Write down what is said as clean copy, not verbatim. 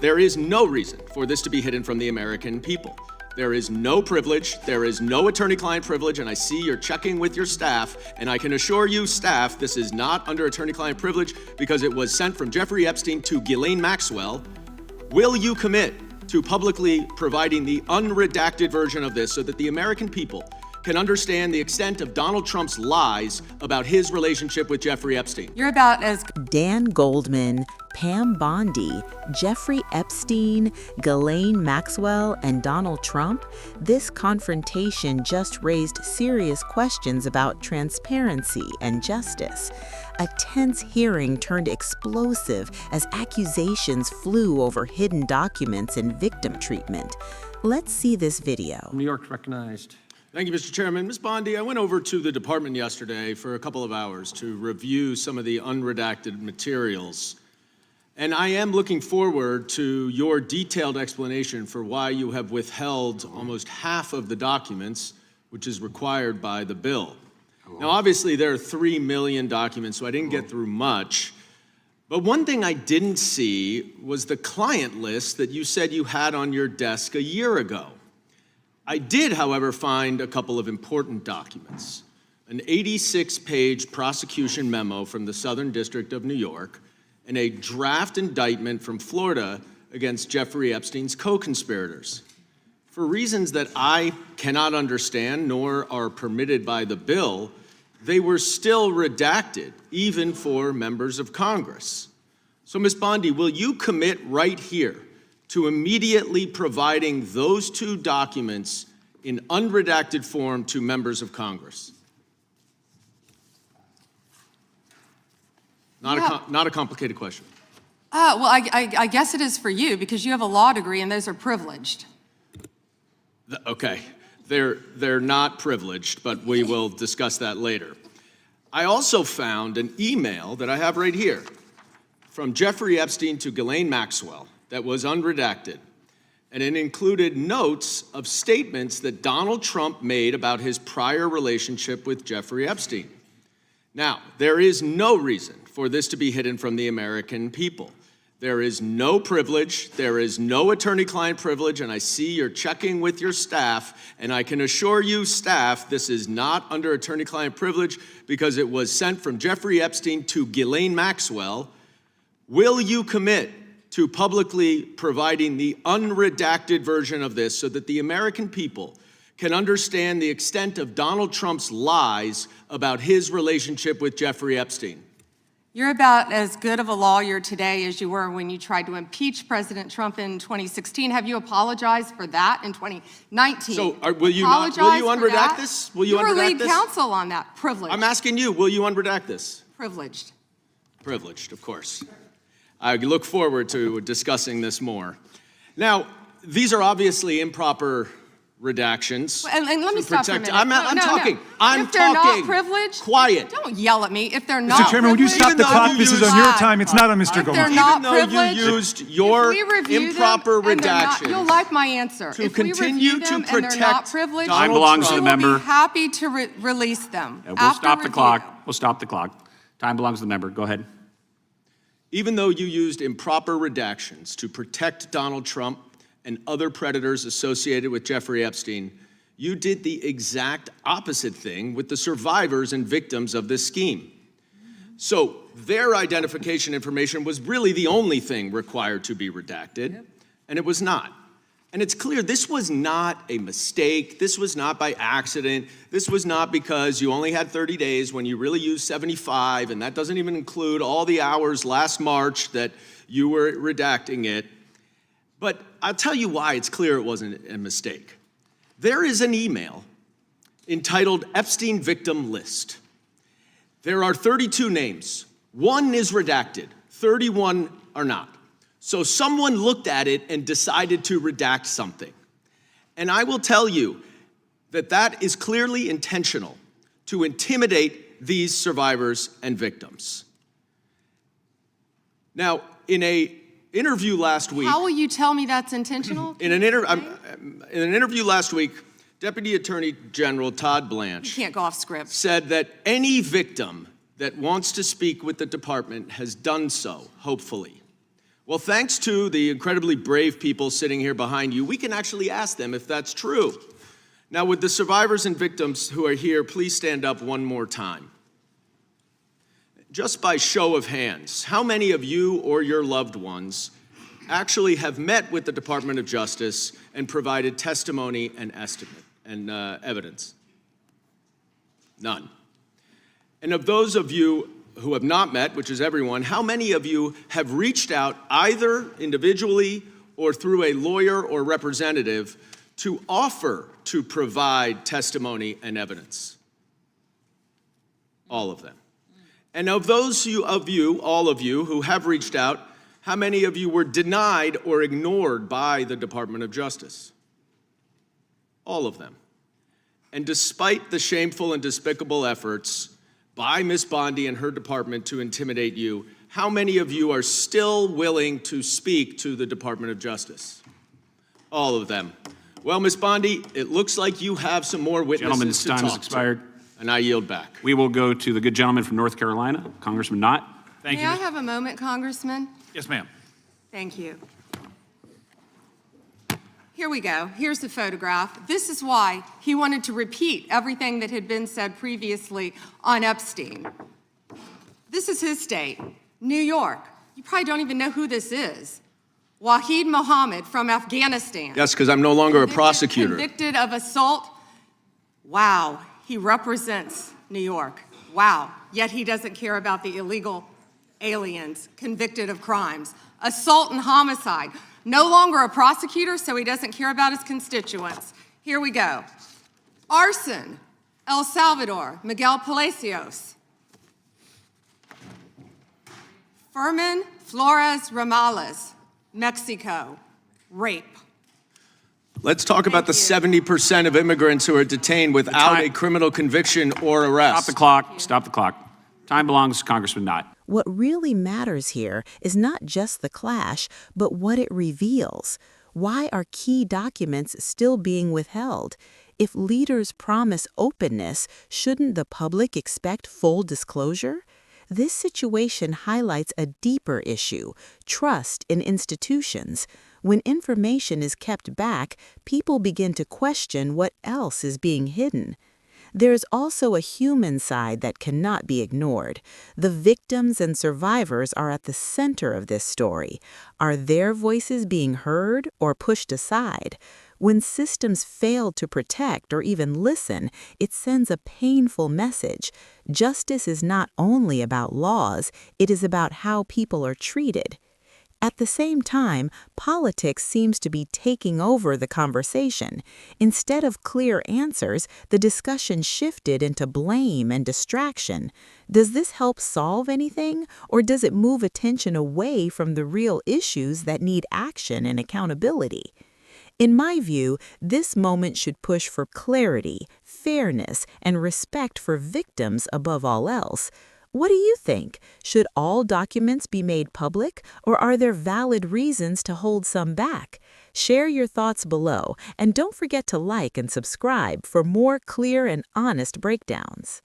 There is no reason for this to be hidden from the American people. There is no privilege, there is no attorney-client privilege, and I see you're checking with your staff, and I can assure you, staff, this is not under attorney-client privilege because it was sent from Jeffrey Epstein to Ghislaine Maxwell. Will you commit to publicly providing the unredacted version of this so that the American people can understand the extent of Donald Trump's lies about his relationship with Jeffrey Epstein? You're about as Dan Goldman, Pam Bondi, Jeffrey Epstein, Ghislaine Maxwell, and Donald Trump, this confrontation just raised serious questions about transparency and justice. A tense hearing turned explosive as accusations flew over hidden documents and victim treatment. Let's see this video. New York recognized. Thank you, Mr. Chairman. Ms. Bondi, I went over to the department yesterday for a couple of hours to review some of the unredacted materials. And I am looking forward to your detailed explanation for why you have withheld almost half of the documents, which is required by the bill. Now, obviously, there are 3 million documents, so I didn't get through much. But one thing I didn't see was the client list that you said you had on your desk a year ago. I did, however, find a couple of important documents. An 86-page prosecution memo from the Southern District of New York and a draft indictment from Florida against Jeffrey Epstein's co-conspirators. For reasons that I cannot understand nor are permitted by the bill, they were still redacted, even for members of Congress. So, Ms. Bondi, will you commit right here to immediately providing those two documents in unredacted form to members of Congress? Not a complicated question. well, I guess it is for you because you have a law degree and those are privileged. Okay, they're not privileged, but we will discuss that later. I also found an email that I have right here from Jeffrey Epstein to Ghislaine Maxwell that was unredacted, and it included notes of statements that Donald Trump made about his prior relationship with Jeffrey Epstein. Now, there is no reason for this to be hidden from the American people. There is no privilege, there is no attorney-client privilege, and I see you're checking with your staff, and I can assure you, staff, this is not under attorney-client privilege because it was sent from Jeffrey Epstein to Ghislaine Maxwell. Will you commit to publicly providing the unredacted version of this so that the American people can understand the extent of Donald Trump's lies about his relationship with Jeffrey Epstein? You're about as good of a lawyer today as you were when you tried to impeach President Trump in 2016. Have you apologized for that in 2019? So will you unredact this? Will you were unredact lead counsel on that. Privileged. I'm asking you, will you unredact this? Privileged. Privileged, of course. I look forward to discussing this more. Now, these are obviously improper redactions. And let me stop for a minute. I'm talking. If they're not privileged, quiet. Don't yell at me. If they're not Mr. Chairman, would you stop the clock? This is on your time. It's not on Mr. Goldman. They're not Even though privileged, you used your improper redactions, you'll like my answer. to If we continue review to them and they're protect not privileged, Donald Time belongs to we the will member. be happy to release them. We'll after stop the review. clock. We'll stop the clock. Time belongs to the member. Go ahead. even though you used improper redactions to protect Donald Trump and other predators associated with Jeffrey Epstein, you did the exact opposite thing with the survivors and victims of this scheme. So their identification information was really the only thing required to be redacted, and it was not. And it's clear this was not a mistake. This was not by accident. This was not because you only had 30 days when you really used 75, and that doesn't even include all the hours last March that you were redacting it. But I'll tell you why it's clear it wasn't a mistake. There is an email entitled Epstein Victim List. There are 32 names. One is redacted, 31 are not. So someone looked at it and decided to redact something. And I will tell you that that is clearly intentional to intimidate these survivors and victims. Now, in an interview last week... How will you tell me that's intentional? In an interview last week, Deputy Attorney General Todd Blanche... You can't go off script. ...said that any victim that wants to speak with the department has done so, hopefully. Well, thanks to the incredibly brave people sitting here behind you, we can actually ask them if that's true. Now, would the survivors and victims who are here please stand up one more time? Just by show of hands, how many of you or your loved ones actually have met with the Department of Justice and provided testimony and estimate and evidence? None. And of those of you who have not met, which is everyone, how many of you have reached out either individually or through a lawyer or representative to offer to provide testimony and evidence? All of them. And of those of you, all of you, who have reached out, how many of you were denied or ignored by the Department of Justice? All of them. And despite the shameful and despicable efforts by Ms. Bondi and her department to intimidate you, how many of you are still willing to speak to the Department of Justice? All of them. Well, Ms. Bondi, it looks like you have some more witnesses to talk to. Gentleman's time has expired. And I yield back. We will go to the good gentleman from North Carolina, Congressman Knott. Thank May you. I have a moment, Congressman? Yes, ma'am. Thank you. Here we go. Here's the photograph. This is why he wanted to repeat everything that had been said previously on Epstein. This is his state, New York. You probably don't even know who this is. Wahid Mohammed from Afghanistan. Yes, because I'm no longer a prosecutor. Convicted of assault. Wow, he represents New York. Wow, yet he doesn't care about the illegal aliens convicted of crimes. Assault and homicide. No longer a prosecutor, so he doesn't care about his constituents. Here we go. Arson, El Salvador, Miguel Palacios. Fermin Flores Ramales, Mexico, rape. Let's talk about the 70% of immigrants who are detained without a criminal conviction or arrest. Stop the clock. Stop the clock. Time belongs to Congressman Knott. What really matters here is not just the clash, but what it reveals. Why are key documents still being withheld? If leaders promise openness, shouldn't the public expect full disclosure? This situation highlights a deeper issue, trust in institutions. When information is kept back, people begin to question what else is being hidden. There's also a human side that cannot be ignored. The victims and survivors are at the center of this story. Are their voices being heard or pushed aside? When systems fail to protect or even listen, it sends a painful message. Justice is not only about laws, it is about how people are treated. At the same time, politics seems to be taking over the conversation. Instead of clear answers, the discussion shifted into blame and distraction. Does this help solve anything, or does it move attention away from the real issues that need action and accountability? In my view, this moment should push for clarity, fairness, and respect for victims above all else. What do you think? Should all documents be made public, or are there valid reasons to hold some back? Share your thoughts below, and don't forget to like and subscribe for more clear and honest breakdowns.